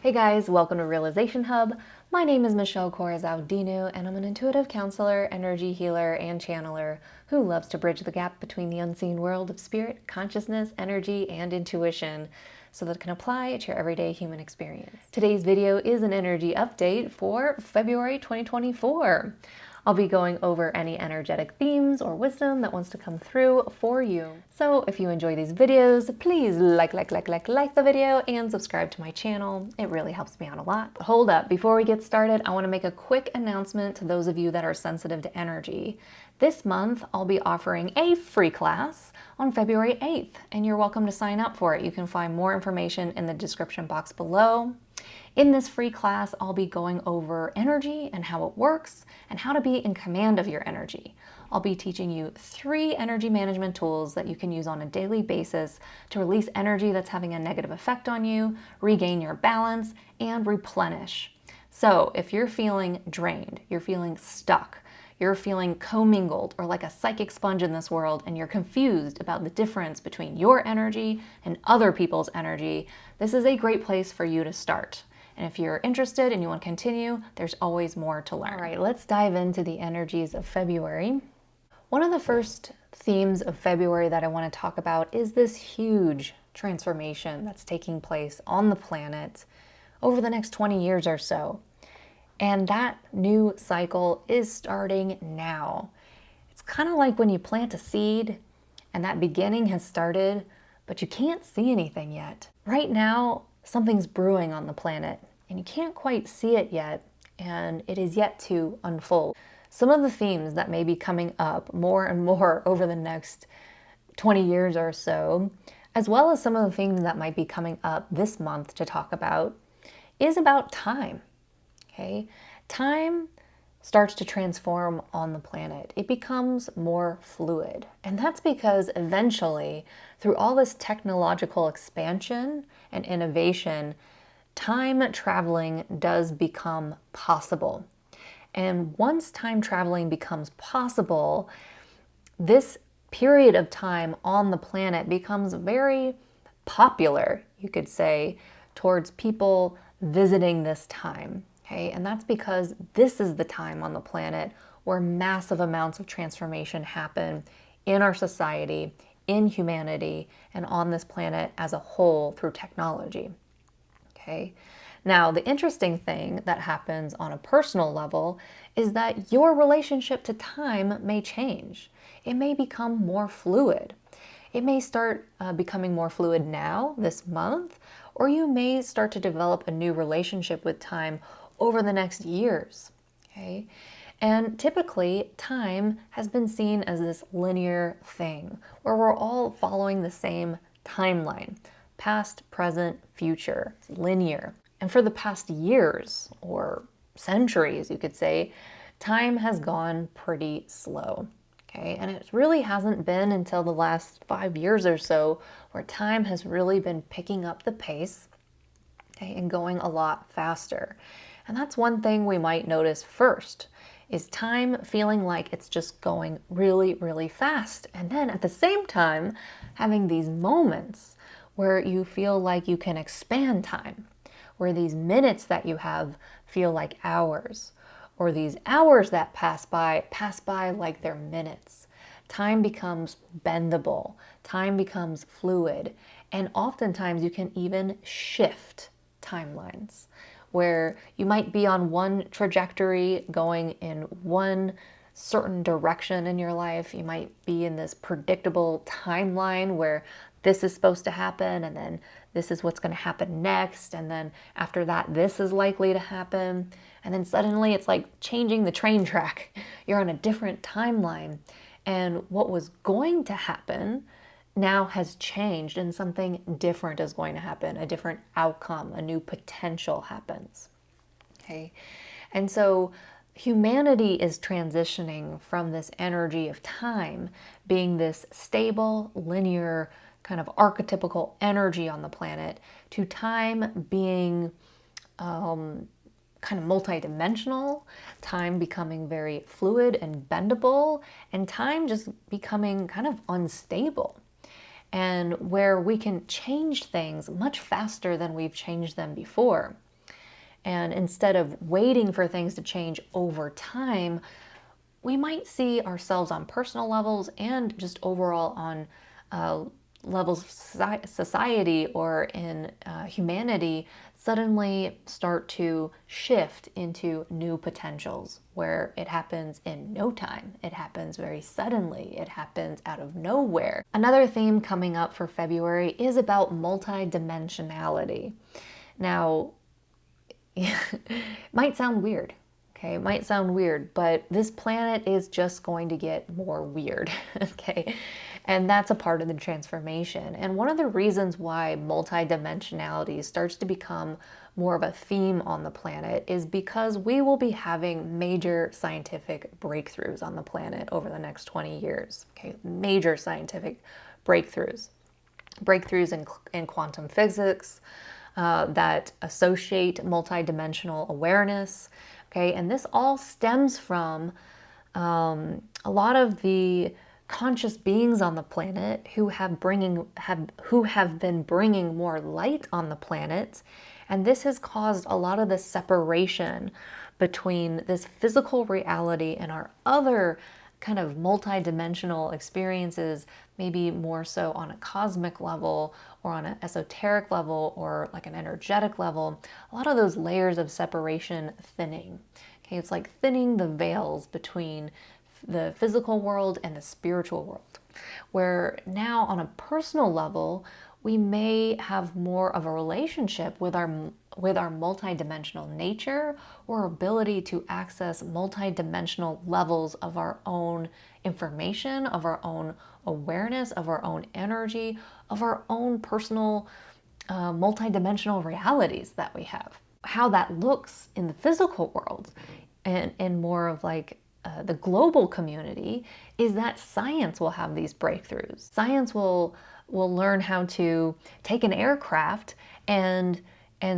Hey guys, welcome to Realization Hub. My name is Michelle Corazao-Dinu, and I'm an intuitive counselor, energy healer, and channeler who loves to bridge the gap between the unseen world of spirit, consciousness, energy, and intuition so that it can apply to your everyday human experience. Today's video is an energy update for February 2024. I'll be going over any energetic themes or wisdom that wants to come through for you. So if you enjoy these videos, please like the video and subscribe to my channel. It really helps me out a lot. But hold up, before we get started, I want to make a quick announcement to those of you that are sensitive to energy. This month, I'll be offering a free class on February 8th, and you're welcome to sign up for it. You can find more information in the description box below. In this free class, I'll be going over energy and how it works and how to be in command of your energy. I'll be teaching you 3 energy management tools that you can use on a daily basis to release energy that's having a negative effect on you, regain your balance, and replenish. So if you're feeling drained, you're feeling stuck, you're feeling commingled or like a psychic sponge in this world, and you're confused about the difference between your energy and other people's energy, this is a great place for you to start. And if you're interested and you want to continue, there's always more to learn. All right, let's dive into the energies of February. One of the first themes of February that I want to talk about is this huge transformation that's taking place on the planet over the next 20 years or so. And that new cycle is starting now. It's kind of like when you plant a seed and that beginning has started, but you can't see anything yet. Right now, something's brewing on the planet and you can't quite see it yet, and it is yet to unfold. Some of the themes that may be coming up more and more over the next 20 years or so, as well as some of the things that might be coming up this month to talk about, is about time. Okay? Time starts to transform on the planet. It becomes more fluid. And that's because eventually, through all this technological expansion and innovation, time traveling does become possible. And once time traveling becomes possible, this period of time on the planet becomes very popular, you could say, towards people visiting this time. Okay? And that's because this is the time on the planet where massive amounts of transformation happen in our society, in humanity, and on this planet as a whole through technology. Okay? Now, the interesting thing that happens on a personal level is that your relationship to time may change. It may become more fluid. It may start becoming more fluid now, this month, or you may start to develop a new relationship with time over the next years. Okay? And typically, time has been seen as this linear thing where we're all following the same timeline. Past, present, future. It's linear. And for the past years, or centuries, you could say, time has gone pretty slow. Okay? And it really hasn't been until the last 5 years or so where time has really been picking up the pace, okay, and going a lot faster. And that's one thing we might notice first, is time feeling like it's just going really, really fast. And then at the same time, having these moments where you feel like you can expand time, where these minutes that you have feel like hours, or these hours that pass by like they're minutes. Time becomes bendable, time becomes fluid, and oftentimes you can even shift timelines, where you might be on one trajectory going in one certain direction in your life. You might be in this predictable timeline where this is supposed to happen, and then this is what's going to happen next, and then after that this is likely to happen, and then suddenly it's like changing the train track. You're on a different timeline, and what was going to happen now has changed, and something different is going to happen. A different outcome, a new potential happens. Okay? And so humanity is transitioning from this energy of time being this stable, linear, kind of archetypical energy on the planet to time being kind of multi-dimensional, time becoming very fluid and bendable, and time just becoming kind of unstable. And where we can change things much faster than we've changed them before. And instead of waiting for things to change over time, we might see ourselves on personal levels and just overall on levels of society or in humanity suddenly start to shift into new potentials where it happens in no time. It happens very suddenly. It happens out of nowhere. Another theme coming up for February is about multi-dimensionality. Now, it might sound weird. Okay, it might sound weird, but this planet is just going to get more weird. Okay, and that's a part of the transformation. And one of the reasons why multidimensionality starts to become more of a theme on the planet is because we will be having major scientific breakthroughs on the planet over the next 20 years. Okay, major scientific breakthroughs. Breakthroughs in quantum physics, that associate multidimensional awareness. Okay, and this all stems from a lot of the conscious beings on the planet who have been bringing more light on the planet, and this has caused a lot of the separation between this physical reality and our other kind of multi-dimensional experiences, maybe more so on a cosmic level or on an esoteric level or like an energetic level. A lot of those layers of separation thinning. Okay, it's like thinning the veils between the physical world and the spiritual world, where now on a personal level we may have more of a relationship with our multidimensional nature or ability to access multidimensional levels of our own information, of our own awareness, of our own energy, of our own personal multidimensional realities that we have. How that looks in the physical world and more of like the global community is that science will have these breakthroughs. Science will learn how to take an aircraft and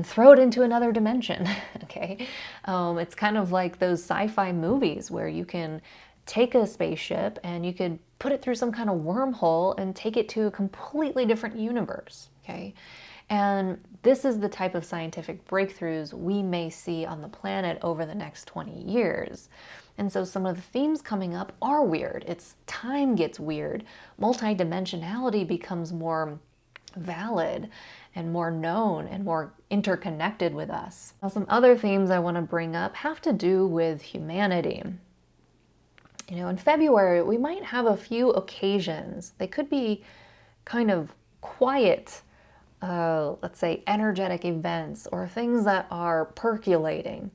throw it into another dimension. Okay, it's kind of like those sci-fi movies where you can take a spaceship and you could put it through some kind of wormhole and take it to a completely different universe. Okay, and this is the type of scientific breakthroughs we may see on the planet over the next 20 years. And so some of the themes coming up are weird. It's time gets weird. Multidimensionality becomes more valid and more known and more interconnected with us. Now, some other themes I want to bring up have to do with humanity. You know, in February, we might have a few occasions. They could be kind of quiet, let's say energetic events or things that are percolating.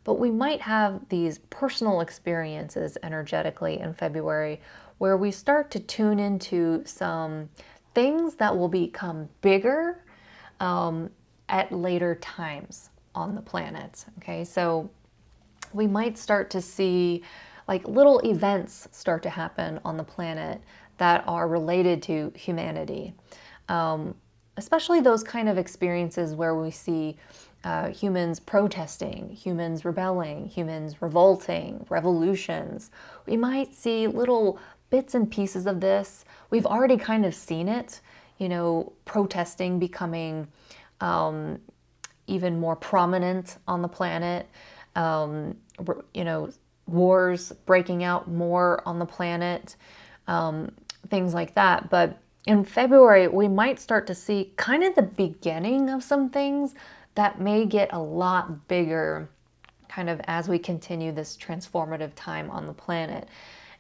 But we might have these personal experiences energetically in February where we start to tune into some things that will become bigger at later times on the planet. Okay, so we might start to see like little events start to happen on the planet that are related to humanity. Especially those kind of experiences where we see humans protesting, humans rebelling, humans revolting, revolutions. We might see little bits and pieces of this. We've already kind of seen it, you know, protesting becoming even more prominent on the planet, you know, wars breaking out more on the planet, things like that. But in February, we might start to see kind of the beginning of some things that may get a lot bigger kind of as we continue this transformative time on the planet.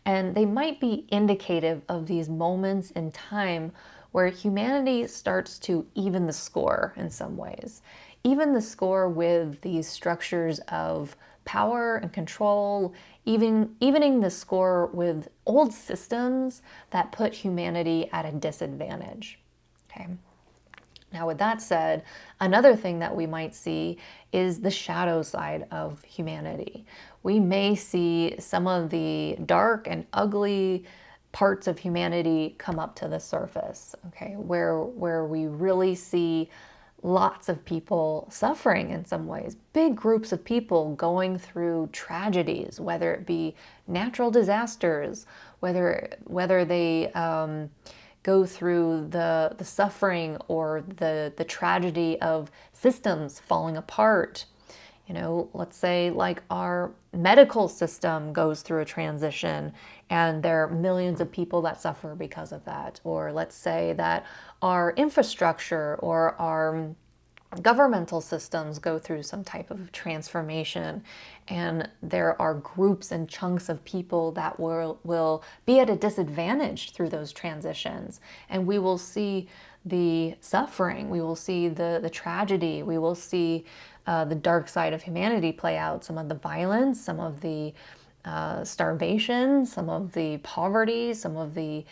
And they might be indicative of these moments in time where humanity starts to even the score in some ways. Even the score with these structures of power and control, evening the score with old systems that put humanity at a disadvantage. Okay. Now, with that said, another thing that we might see is the shadow side of humanity. We may see some of the dark and ugly parts of humanity come up to the surface, okay, where we really see lots of people suffering in some ways, big groups of people going through tragedies, whether it be natural disasters, whether they go through the suffering or the tragedy of systems falling apart. Let's say like our medical system goes through a transition and there are millions of people that suffer because of that. Or let's say that our infrastructure or our governmental systems go through some type of transformation, and there are groups and chunks of people that will be at a disadvantage through those transitions, and we will see the suffering, we will see the tragedy, we will see the dark side of humanity play out, some of the violence, some of the starvation, some of the poverty, some of the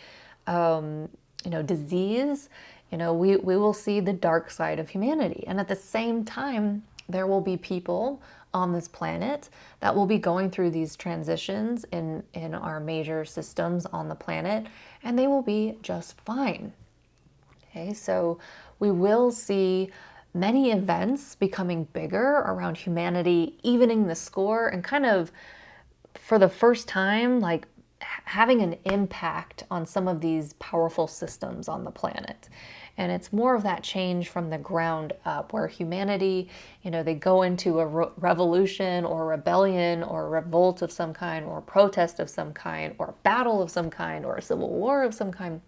disease. We will see the dark side of humanity. And at the same time, there will be people on this planet that will be going through these transitions in our major systems on the planet, and they will be just fine. Okay, so we will see many events becoming bigger around humanity, evening the score, and kind of for the first time, like having an impact on some of these powerful systems on the planet. And it's more of that change from the ground up, where humanity, they go into a revolution or a rebellion or a revolt of some kind, or a protest of some kind, or a battle of some kind, or a civil war of some kind,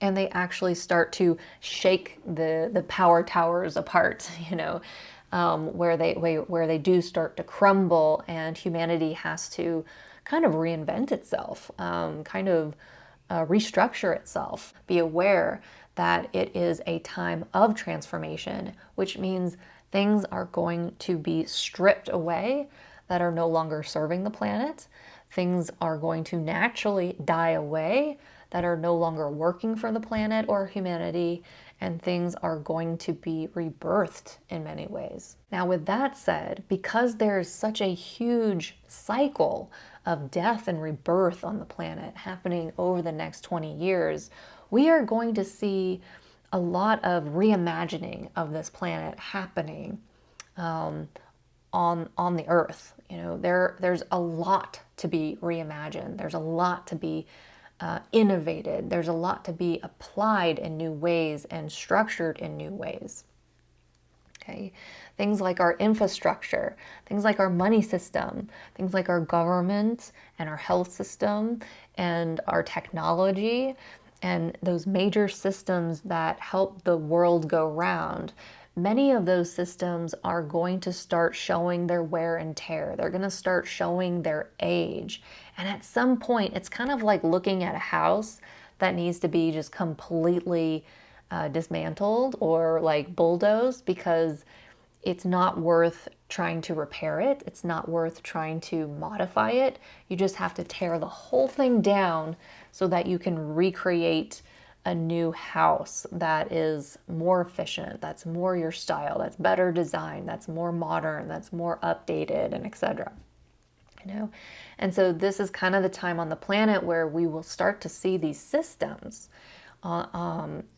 and they actually start to shake the power towers apart, where they do start to crumble, and humanity has to kind of reinvent itself, restructure itself. Be aware that it is a time of transformation, which means things are going to be stripped away that are no longer serving the planet. Things are going to naturally die away that are no longer working for the planet or humanity, and things are going to be rebirthed in many ways. Now, with that said, because there's such a huge cycle of death and rebirth on the planet happening over the next 20 years, we are going to see a lot of reimagining of this planet happening on the Earth. There's a lot to be reimagined. There's a lot to be innovated. There's a lot to be applied in new ways and structured in new ways. Okay, things like our infrastructure, things like our money system, things like our government and our health system and our technology, and those major systems that help the world go round. Many of those systems are going to start showing their wear and tear. They're going to start showing their age. And at some point, it's kind of like looking at a house that needs to be just completely dismantled or like bulldozed, because it's not worth trying to repair it. It's not worth trying to modify it. You just have to tear the whole thing down so that you can recreate a new house that is more efficient, that's more your style, that's better designed, that's more modern, that's more updated, and etc. And so this is kind of the time on the planet where we will start to see these systems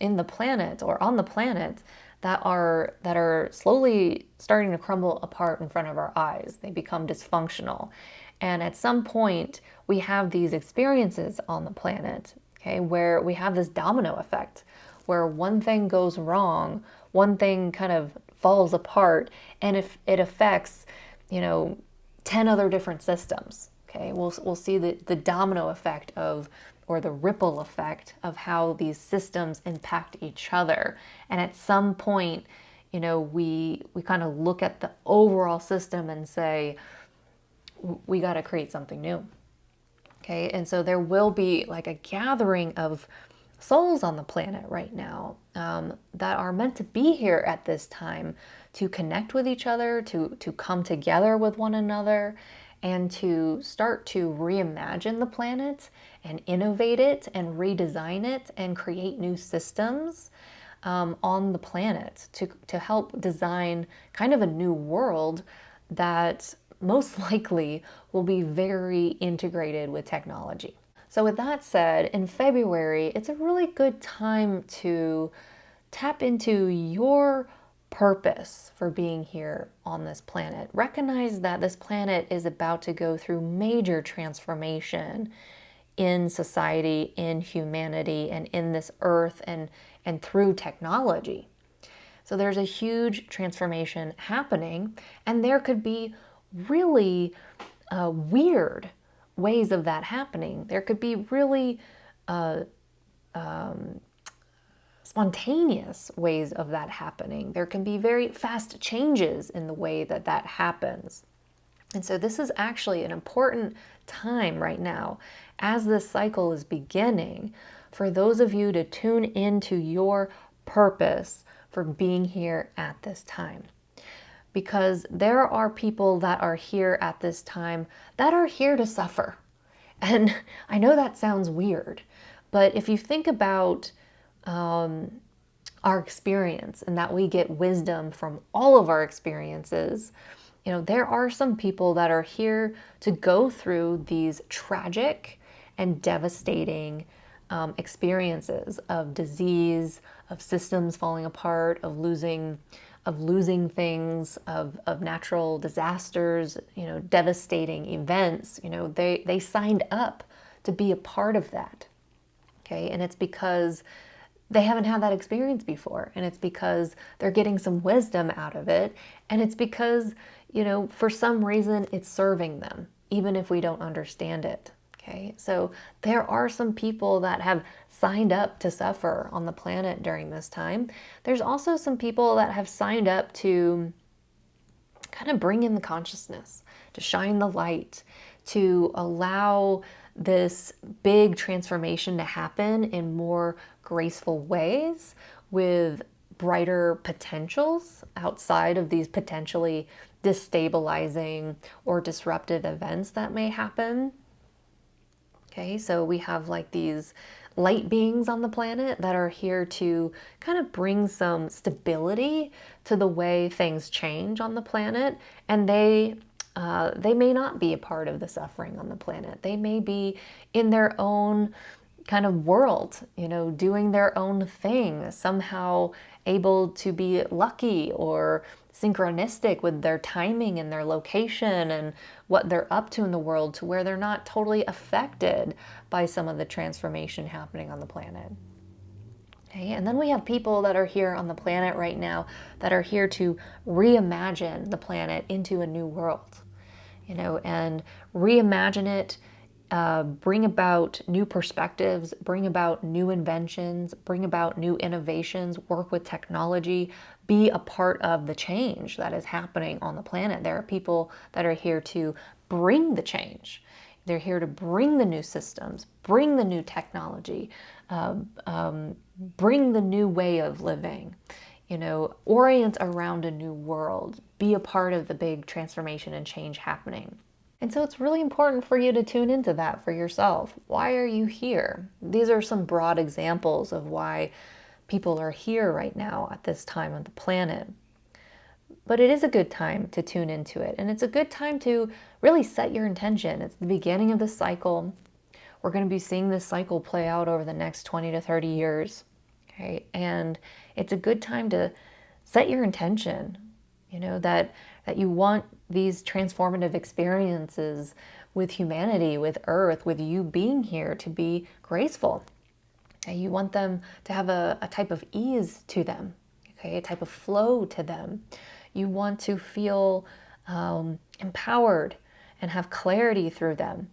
in the planet or on the planet that are slowly starting to crumble apart in front of our eyes. They become dysfunctional. And at some point, we have these experiences on the planet, okay, where we have this domino effect, where one thing goes wrong, one thing kind of falls apart, and if it affects, 10 other different systems. Okay, we'll see the domino effect or the ripple effect of how these systems impact each other. And at some point, we kind of look at the overall system and say, we got to create something new. Okay, and so there will be like a gathering of souls on the planet right now that are meant to be here at this time to connect with each other, to come together with one another, and to start to reimagine the planet and innovate it and redesign it and create new systems on the planet to help design kind of a new world that most likely will be very integrated with technology. So with that said, in February, it's a really good time to tap into your purpose for being here on this planet. Recognize that this planet is about to go through major transformation in society, in humanity, and in this earth, and through technology. So there's a huge transformation happening, and there could be really weird ways of that happening. There could be really spontaneous ways of that happening. There can be very fast changes in the way that that happens. And so this is actually an important time right now, as this cycle is beginning, for those of you to tune into your purpose for being here at this time. Because there are people that are here at this time that are here to suffer. And I know that sounds weird, but if you think about our experience and that we get wisdom from all of our experiences, you know, there are some people that are here to go through these tragic and devastating experiences of disease, of systems falling apart, of losing things, of natural disasters, you know, devastating events. You know, they signed up to be a part of that. Okay, and it's because they haven't had that experience before, and it's because they're getting some wisdom out of it, and it's because, you know, for some reason it's serving them, even if we don't understand it. Okay, so there are some people that have signed up to suffer on the planet during this time. There's also some people that have signed up to kind of bring in the consciousness, to shine the light, to allow this big transformation to happen in more graceful ways with brighter potentials outside of these potentially destabilizing or disruptive events that may happen. Okay, so we have like these light beings on the planet that are here to kind of bring some stability to the way things change on the planet, and they may not be a part of the suffering on the planet. They may be in their own kind of world, you know, doing their own thing, somehow able to be lucky or synchronistic with their timing and their location and what they're up to in the world, to where they're not totally affected by some of the transformation happening on the planet. Okay, and then we have people that are here on the planet right now that are here to reimagine the planet into a new world, you know, and reimagine it, bring about new perspectives, bring about new inventions, bring about new innovations, work with technology, be a part of the change that is happening on the planet. There are people that are here to bring the change. They're here to bring the new systems, bring the new technology, bring the new way of living, you know, orient around a new world, be a part of the big transformation and change happening. And so it's really important for you to tune into that for yourself. Why are you here? These are some broad examples of why people are here right now at this time of the planet. But it is a good time to tune into it. And it's a good time to really set your intention. It's the beginning of the cycle. We're going to be seeing this cycle play out over the next 20 to 30 years. Okay. And it's a good time to set your intention, you know, that you want these transformative experiences with humanity, with Earth, with you being here to be graceful. Okay. You want them to have a type of ease to them, okay, a type of flow to them. You want to feel empowered and have clarity through them.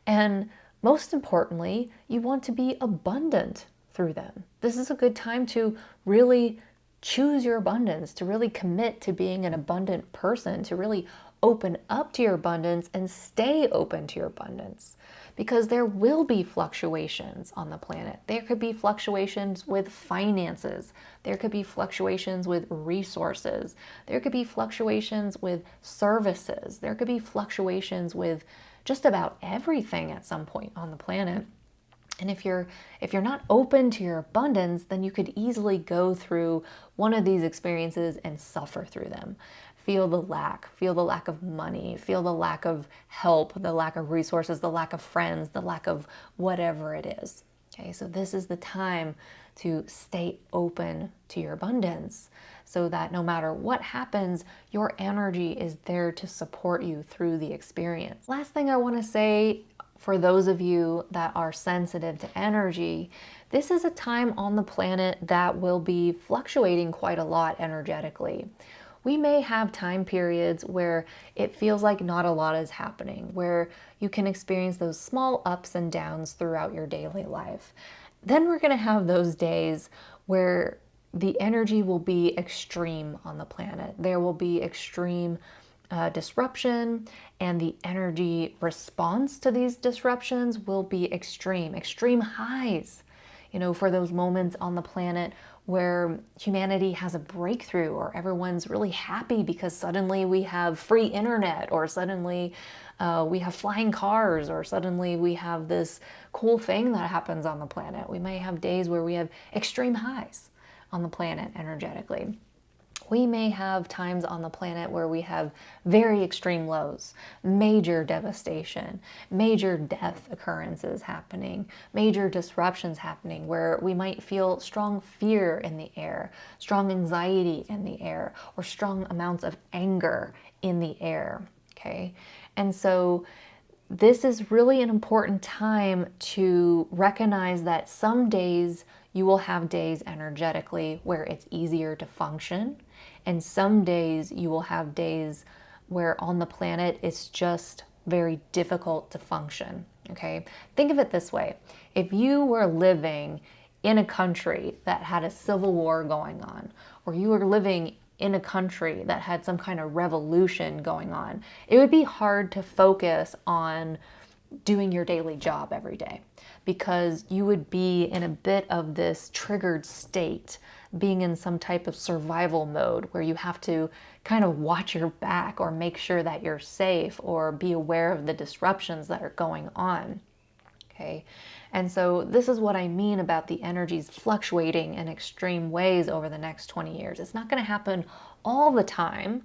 And most importantly, you want to be abundant through them. This is a good time to really choose your abundance, to really commit to being an abundant person, to really open up to your abundance and stay open to your abundance. Because there will be fluctuations on the planet. There could be fluctuations with finances. There could be fluctuations with resources. There could be fluctuations with services. There could be fluctuations with just about everything at some point on the planet. And if you're not open to your abundance, then you could easily go through one of these experiences and suffer through them. Feel the lack of money, feel the lack of help, the lack of resources, the lack of friends, the lack of whatever it is. Okay, so this is the time to stay open to your abundance so that no matter what happens, your energy is there to support you through the experience. Last thing I want to say for those of you that are sensitive to energy, this is a time on the planet that will be fluctuating quite a lot energetically. We may have time periods where it feels like not a lot is happening, where you can experience those small ups and downs throughout your daily life. Then we're going to have those days where the energy will be extreme on the planet. There will be extreme disruption, and the energy response to these disruptions will be extreme highs. For those moments on the planet where humanity has a breakthrough, or everyone's really happy because suddenly we have free internet, or suddenly we have flying cars, or suddenly we have this cool thing that happens on the planet. We may have days where we have extreme highs on the planet energetically. We may have times on the planet where we have very extreme lows, major devastation, major death occurrences happening, major disruptions happening, where we might feel strong fear in the air, strong anxiety in the air, or strong amounts of anger in the air, okay? And so this is really an important time to recognize that some days you will have days energetically where it's easier to function, and some days you will have days where on the planet it's just very difficult to function, okay? Think of it this way. If you were living in a country that had a civil war going on, or you were living in a country that had some kind of revolution going on, it would be hard to focus on doing your daily job every day, because you would be in a bit of this triggered state, being in some type of survival mode where you have to kind of watch your back, or make sure that you're safe, or be aware of the disruptions that are going on. Okay, and so this is what I mean about the energies fluctuating in extreme ways over the next 20 years. It's not going to happen all the time,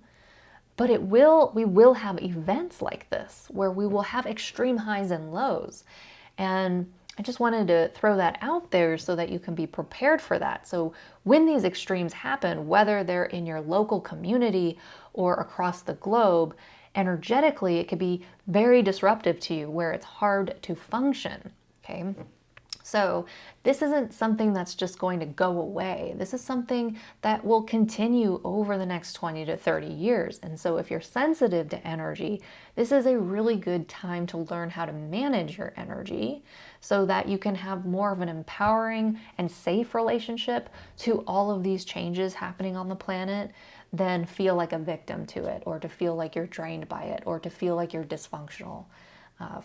but we will have events like this where we will have extreme highs and lows. And I just wanted to throw that out there so that you can be prepared for that. So when these extremes happen, whether they're in your local community or across the globe, energetically, it could be very disruptive to you, where it's hard to function, okay? So this isn't something that's just going to go away. This is something that will continue over the next 20 to 30 years. And so if you're sensitive to energy, this is a really good time to learn how to manage your energy so that you can have more of an empowering and safe relationship to all of these changes happening on the planet than feel like a victim to it, or to feel like you're drained by it, or to feel like you're dysfunctional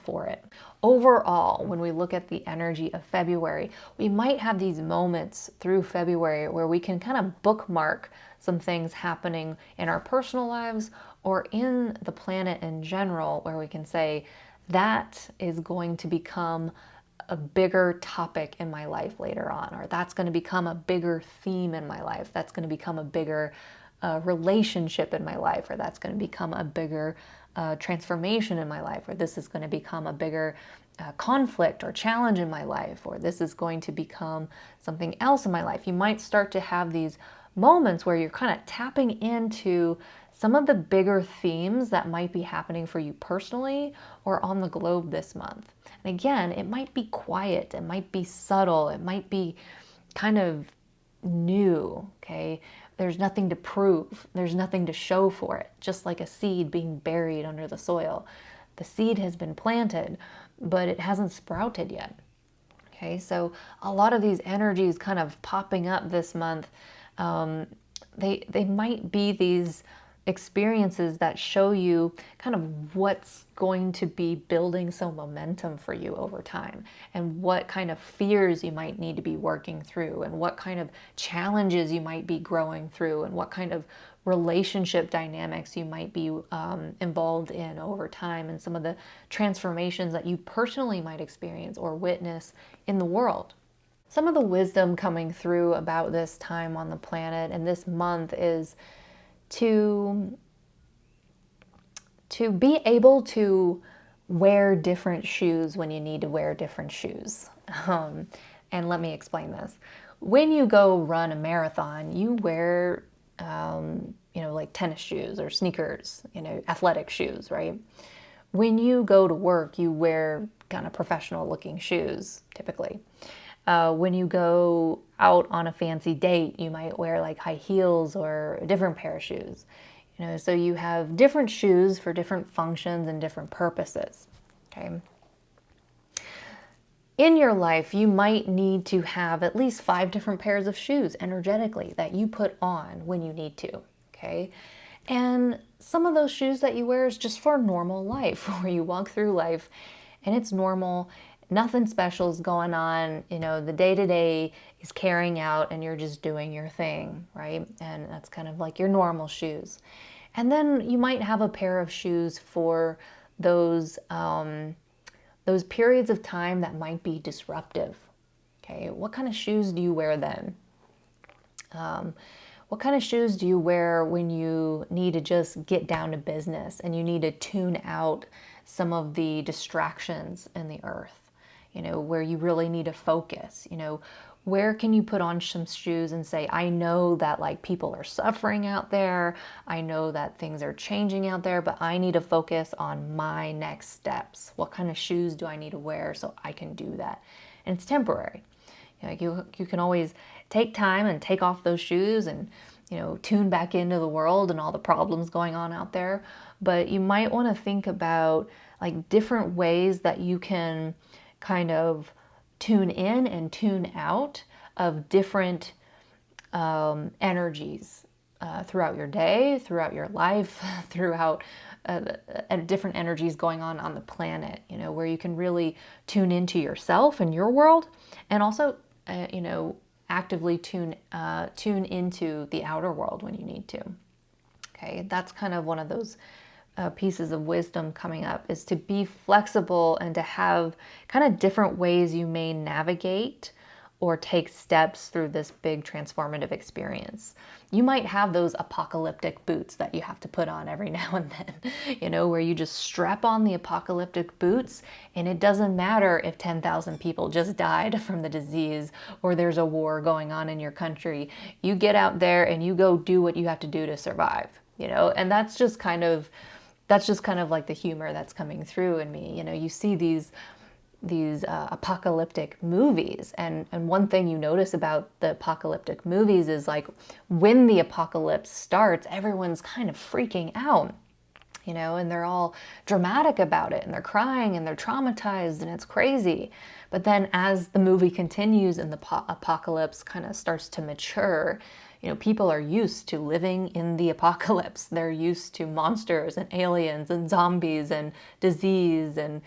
for it. Overall, when we look at the energy of February, we might have these moments through February where we can kind of bookmark some things happening in our personal lives or in the planet in general, where we can say, that is going to become a bigger topic in my life later on, or that's going to become a bigger theme in my life, that's going to become a bigger relationship in my life, or that's going to become a bigger transformation in my life, or this is going to become a bigger conflict or challenge in my life, or this is going to become something else in my life. You might start to have these moments where you're kind of tapping into some of the bigger themes that might be happening for you personally or on the globe this month. And again, it might be quiet, it might be subtle, it might be kind of new, okay? There's nothing to prove. There's nothing to show for it. Just like a seed being buried under the soil. The seed has been planted, but it hasn't sprouted yet. Okay, so a lot of these energies kind of popping up this month, they might be these experiences that show you kind of what's going to be building some momentum for you over time, and what kind of fears you might need to be working through, and what kind of challenges you might be growing through, and what kind of relationship dynamics you might be involved in over time, and some of the transformations that you personally might experience or witness in the world. Some of the wisdom coming through about this time on the planet and this month is to be able to wear different shoes when you need to wear different shoes. And let me explain this. When you go run a marathon, you wear, like tennis shoes or sneakers, athletic shoes, right? when you go to work, you wear kind of professional looking shoes, typically. When you go out on a fancy date, you might wear like high heels or a different pair of shoes. So you have different shoes for different functions and different purposes. Okay. In your life, you might need to have at least 5 different pairs of shoes energetically that you put on when you need to. Okay. And some of those shoes that you wear is just for normal life, where you walk through life and it's normal. Nothing special is going on. The day-to-day is carrying out and you're just doing your thing, right? And that's kind of like your normal shoes. And then you might have a pair of shoes for those periods of time that might be disruptive. Okay, what kind of shoes do you wear then? What kind of shoes do you wear when you need to just get down to business and you need to tune out some of the distractions in the earth? Where you really need to focus. Where can you put on some shoes and say, I know that like people are suffering out there. I know that things are changing out there, but I need to focus on my next steps. What kind of shoes do I need to wear so I can do that? And it's temporary. You can always take time and take off those shoes and, tune back into the world and all the problems going on out there. But you might want to think about like different ways that you can kind of tune in and tune out of different energies throughout your day, throughout your life, throughout different energies going on the planet, where you can really tune into yourself and your world, and also, actively tune into the outer world when you need to. Okay, that's kind of one of those pieces of wisdom coming up, is to be flexible and to have kind of different ways you may navigate or take steps through this big transformative experience. You might have those apocalyptic boots that you have to put on every now and then, where you just strap on the apocalyptic boots and it doesn't matter if 10,000 people just died from the disease or there's a war going on in your country. You get out there and you go do what you have to do to survive, and that's just kind of like the humor that's coming through in me. You see these apocalyptic movies, and one thing you notice about the apocalyptic movies is like when the apocalypse starts, everyone's kind of freaking out, and they're all dramatic about it and they're crying and they're traumatized and it's crazy. But then as the movie continues and the apocalypse kind of starts to mature, people are used to living in the apocalypse. They're used to monsters and aliens and zombies and disease and,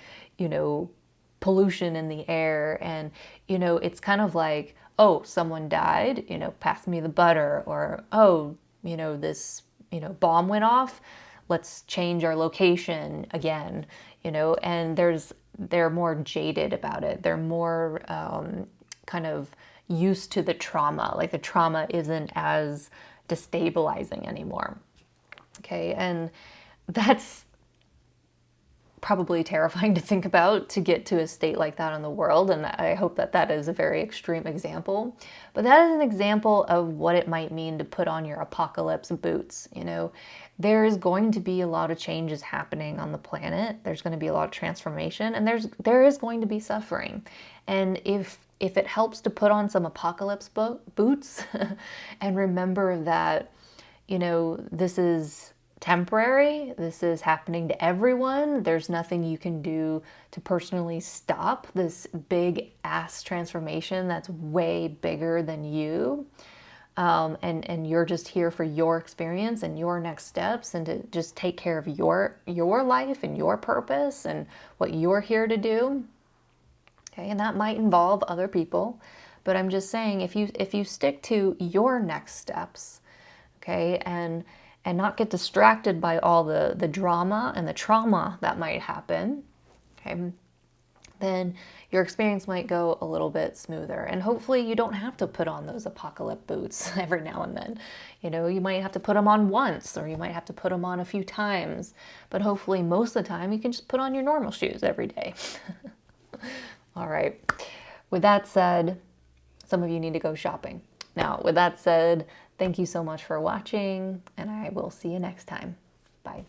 pollution in the air. And, it's kind of like, oh, someone died, pass me the butter. Or, oh, this, bomb went off. Let's change our location again, and they're more jaded about it. They're more kind of used to the trauma. Like the trauma isn't as destabilizing anymore. Okay, and that's probably terrifying to think about, to get to a state like that in the world, and I hope that is a very extreme example. But that is an example of what it might mean to put on your apocalypse boots. There is going to be a lot of changes happening on the planet. There's going to be a lot of transformation, and there is going to be suffering. And if it helps to put on some apocalypse boots and remember that, this is temporary, this is happening to everyone, there's nothing you can do to personally stop this big ass transformation that's way bigger than you. And you're just here for your experience and your next steps, and to just take care of your life and your purpose and what you're here to do. Okay, and that might involve other people, but I'm just saying, if you stick to your next steps, okay, and not get distracted by all the drama and the trauma that might happen, okay, then your experience might go a little bit smoother. And hopefully you don't have to put on those apocalypse boots every now and then. You might have to put them on once, or you might have to put them on a few times. But hopefully most of the time you can just put on your normal shoes every day. All right. With that said, some of you need to go shopping. Now, with that said, thank you so much for watching, and I will see you next time. Bye.